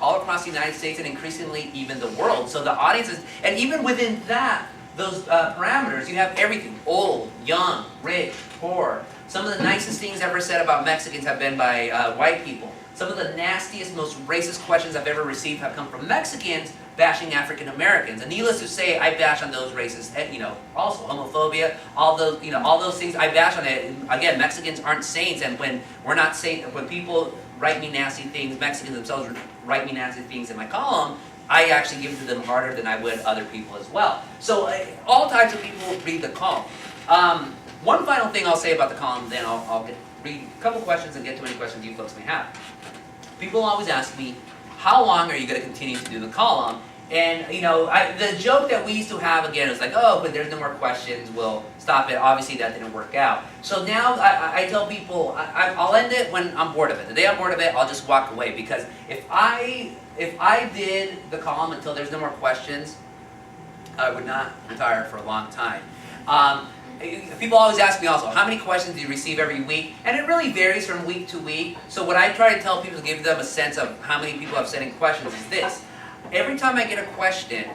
all across the United States and increasingly even the world. So the audiences, and even within that, those parameters, you have everything: old, young, rich, poor. Some of the nicest things ever said about Mexicans have been by white people. Some of the nastiest, most racist questions I've ever received have come from Mexicans bashing African Americans. And needless to say, I bash on those racist, also homophobia, all those things, I bash on it. Again, Mexicans aren't saints, and when people write me nasty things, Mexicans themselves write me nasty things in my column, I actually give it to them harder than I would other people as well. So all types of people read the column. One final thing I'll say about the column, then I'll read a couple questions and get to any questions you folks may have. People always ask me, how long are you going to continue to do the column? And the joke that we used to have again is like, oh, when there's no more questions, we'll stop it. Obviously that didn't work out. So now I tell people, I'll end it when I'm bored of it. The day I'm bored of it, I'll just walk away, because if I did the column until there's no more questions, I would not retire for a long time. People always ask me also, how many questions do you receive every week? And it really varies from week to week. So what I try to tell people to give them a sense of how many people have sent in questions is this. Every time I get a question,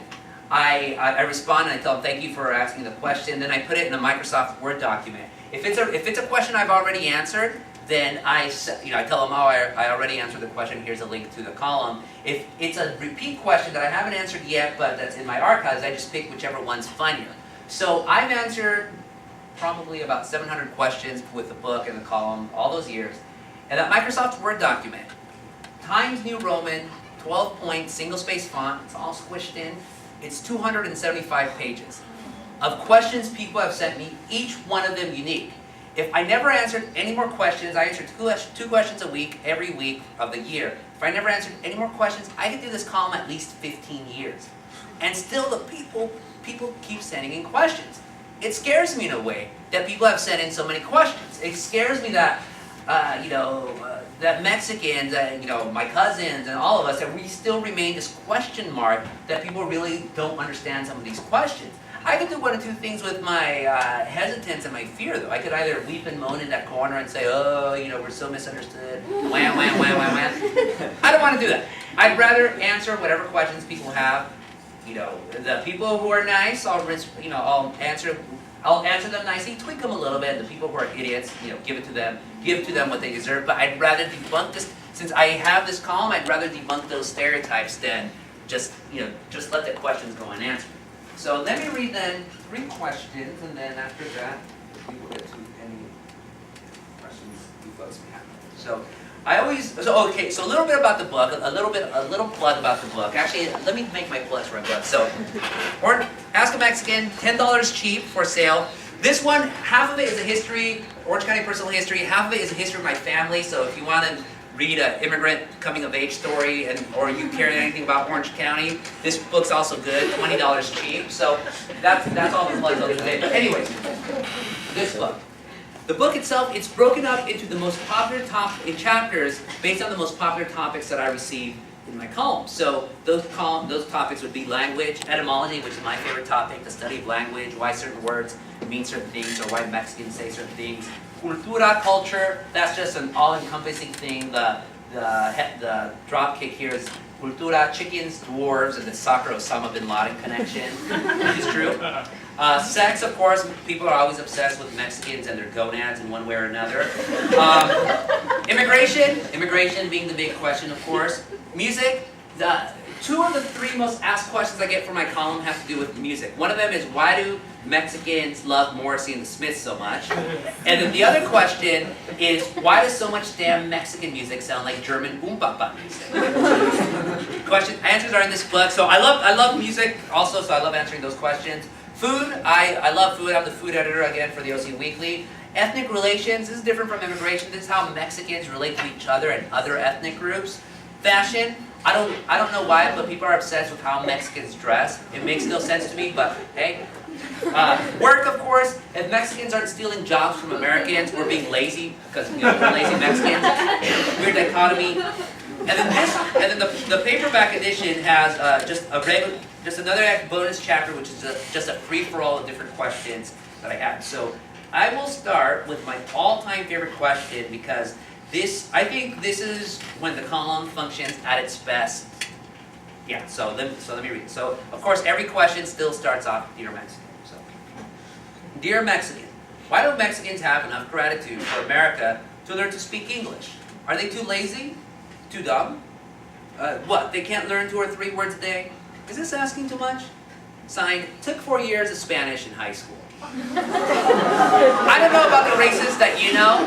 I respond and I tell them, thank you for asking the question. Then I put it in a Microsoft Word document. If it's a question I've already answered, then I tell them, oh, I already answered the question, here's a link to the column. If it's a repeat question that I haven't answered yet, but that's in my archives, I just pick whichever one's funnier. So I've answered probably about 700 questions with the book and the column all those years. And that Microsoft Word document, Times New Roman, 12-point, single-space font, it's all squished in. It's 275 pages of questions people have sent me, each one of them unique. If I never answered any more questions, I answered two questions a week, every week of the year. If I never answered any more questions, I could do this column at least 15 years. And still the people keep sending in questions. It scares me in a way that people have sent in so many questions. It scares me that, that Mexicans, my cousins and all of us, that we still remain this question mark, that people really don't understand some of these questions. I could do one of two things with my hesitance and my fear, though. I could either weep and moan in that corner and say, oh, we're so misunderstood, wham, wham, wham, wham, wham. I don't want to do that. I'd rather answer whatever questions people have. The people who are nice, I'll answer them nicely, tweak them a little bit. The people who are idiots, give to them what they deserve. But I'd rather debunk this, since I have this column, I'd rather debunk those stereotypes than just let the questions go unanswered. So let me read then 3 questions, and then after that, we will get to any questions you folks may have. So a little bit about the book, a little plug about the book. Actually, let me make my plugs for my book. So, Ask a Mexican, $10 cheap for sale. This one, half of it is a history, Orange County personal history. Half of it is a history of my family. So if you want to read an immigrant coming of age story, or you care anything about Orange County, this book's also good, $20 cheap. So that's all the plugs I'll do today. But anyways, this book. The book itself, it's broken up into the most popular chapters based on the most popular topics that I received in my column. So those topics would be language, etymology, which is my favorite topic, the study of language, why certain words mean certain things, or why Mexicans say certain things. Cultura, culture, that's just an all-encompassing thing. The drop kick here is cultura, chickens, dwarves, and the soccer Osama bin Laden connection, which is true. Sex, of course, people are always obsessed with Mexicans and their gonads in one way or another. Immigration being the big question, of course. Music, 2 of the 3 most asked questions I get from my column have to do with music. One of them is, why do Mexicans love Morrissey and the Smiths so much? And then the other question is, why does so much damn Mexican music sound like German boom-bap music? Answers are in this book. So I love music also, so I love answering those questions. Food, I love food. I'm the food editor again for the OC Weekly. Ethnic relations, this is different from immigration. This is how Mexicans relate to each other and other ethnic groups. Fashion, I don't know why, but people are obsessed with how Mexicans dress. It makes no sense to me, but hey. Work, of course. If Mexicans aren't stealing jobs from Americans, we're being lazy because we're lazy Mexicans. Weird dichotomy. And then the paperback edition has just another bonus chapter, which is just a free-for-all of different questions that I had. So I will start with my all-time favorite question, because I think this is when the column functions at its best. Yeah, so let me read. So, of course, every question still starts off, Dear Mexican. So, Dear Mexican, why don't Mexicans have enough gratitude for America to learn to speak English? Are they too lazy? Too dumb? What, they can't learn 2 or 3 words a day? Is this asking too much? Signed, took 4 years of Spanish in high school. I don't know about the racists that you know,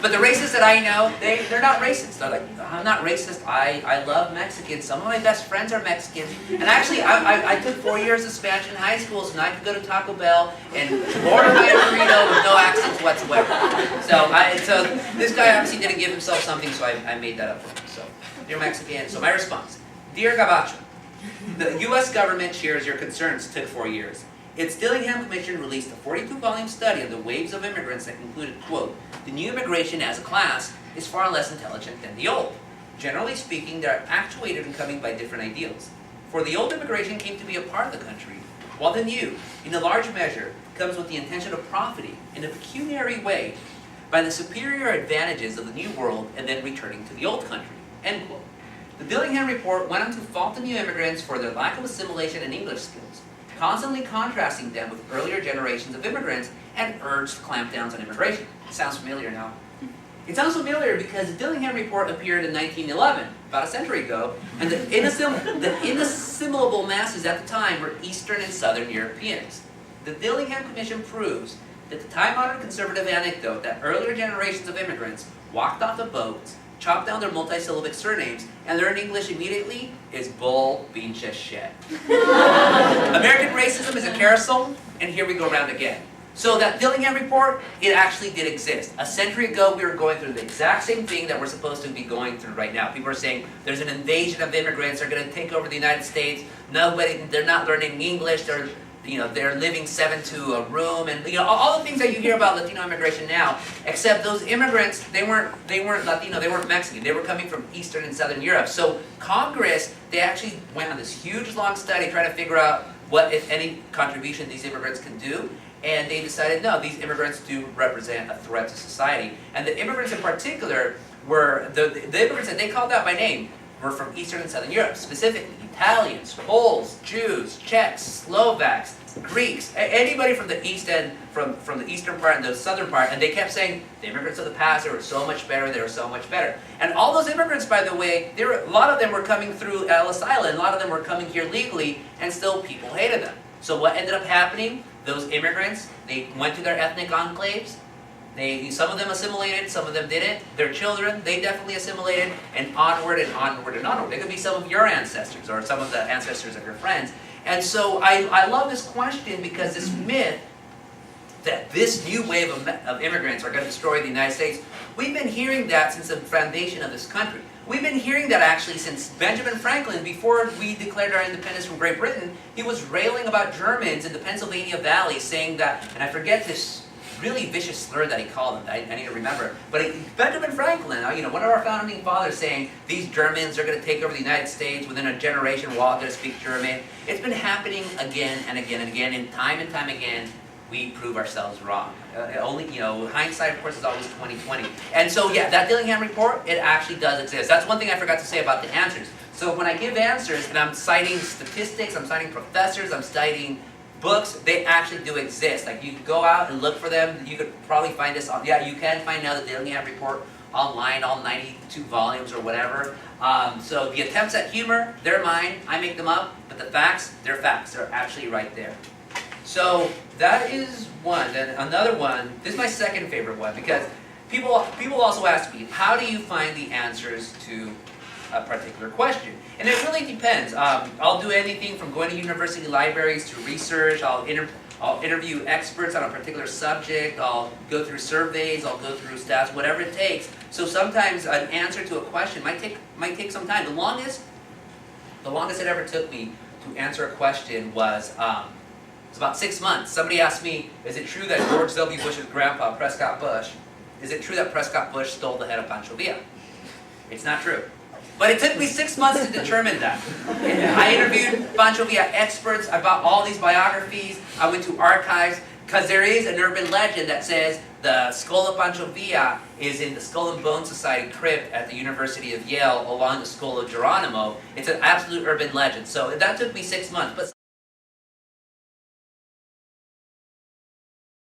but the racists that I know, they're not racist. They're like, I'm not racist, I love Mexicans. Some of my best friends are Mexicans. And actually, I took 4 years of Spanish in high school, so now I could go to Taco Bell and order my burrito with no accents whatsoever. So this guy obviously didn't give himself something, so I made that up for him. So, Dear Mexican, so my response. Dear Gabacho, the U.S. government shares your concerns. Took 4 years. Its Dillingham Commission released a 42-volume study of the waves of immigrants that concluded, quote, the new immigration as a class is far less intelligent than the old. Generally speaking, they are actuated and coming by different ideals. For the old immigration came to be a part of the country, while the new, in a large measure, comes with the intention of profiting in a pecuniary way by the superior advantages of the new world and then returning to the old country, end quote. The Dillingham report went on to fault the new immigrants for their lack of assimilation and English skills, constantly contrasting them with earlier generations of immigrants, and urged clampdowns on immigration. Sounds familiar now? It sounds familiar because the Dillingham report appeared in 1911, about a century ago, and the inassimilable masses at the time were Eastern and Southern Europeans. The Dillingham Commission proves that the time-honored conservative anecdote that earlier generations of immigrants walked off the boats, chopped down their multisyllabic surnames, and learned English immediately is bull beancha shit. American racism is a carousel, and here we go around again. So that Dillingham report, it actually did exist. A century ago, we were going through the exact same thing that we're supposed to be going through right now. People are saying there's an invasion of immigrants, they're going to take over the United States. They're not learning English, they're living 7 to a room, and all the things that you hear about Latino immigration now. Except those immigrants, they weren't Latino, they weren't Mexican. They were coming from Eastern and Southern Europe. So Congress, they actually went on this huge long study trying to figure out what, if any, contribution these immigrants can do. And they decided, no, these immigrants do represent a threat to society. And the immigrants in particular were, the immigrants that they called out by name were from Eastern and Southern Europe, specifically Italians, Poles, Jews, Czechs, Slovaks, Greeks, anybody from the East End, from the eastern part and the southern part, and they kept saying, the immigrants of the past, they were so much better, they were so much better. And all those immigrants, by the way, a lot of them were coming through Ellis Island, a lot of them were coming here legally, and still people hated them. So what ended up happening? Those immigrants, they went to their ethnic enclaves, some of them assimilated, some of them didn't. Their children, they definitely assimilated, and onward and onward and onward. They could be some of your ancestors or some of the ancestors of your friends. And so I love this question because this myth that this new wave of immigrants are going to destroy the United States, we've been hearing that since the foundation of this country. We've been hearing that actually since Benjamin Franklin, before we declared our independence from Great Britain, he was railing about Germans in the Pennsylvania Valley, saying that, and I forget this really vicious slur that he called them, I need to remember, but Benjamin Franklin, one of our founding fathers, saying these Germans are going to take over the United States within a generation, we're all going to speak German. It's been happening again and again and again, and time again, we prove ourselves wrong. Hindsight, of course, is always 20/20. And so, yeah, that Dillingham report, it actually does exist. That's one thing I forgot to say about the answers. So when I give answers, and I'm citing statistics, I'm citing professors, I'm citing books, they actually do exist. Like, you can go out and look for them. You could probably find this on, you can find now the Dillingham report online, all 92 volumes or whatever. So the attempts at humor, they're mine. I make them up. But the facts, they're facts. They're actually right there. So that is one. Then another one, this is my second favorite one, because people also ask me, how do you find the answers to a particular question? And it really depends. I'll do anything from going to university libraries to research. I'll interview experts on a particular subject. I'll go through surveys. I'll go through stats, whatever it takes. So sometimes an answer to a question might take some time. The longest it ever took me to answer a question was it's about 6 months. Somebody asked me, is it true that George W. Bush's grandpa, Prescott Bush, is it true that Prescott Bush stole the head of Pancho Villa? It's not true. But it took me 6 months to determine that. I interviewed Pancho Villa experts about all these biographies. I went to archives. Because there is an urban legend that says the skull of Pancho Villa is in the Skull and Bone Society crypt at the University of Yale along the skull of Geronimo. It's an absolute urban legend. So that took me 6 months. But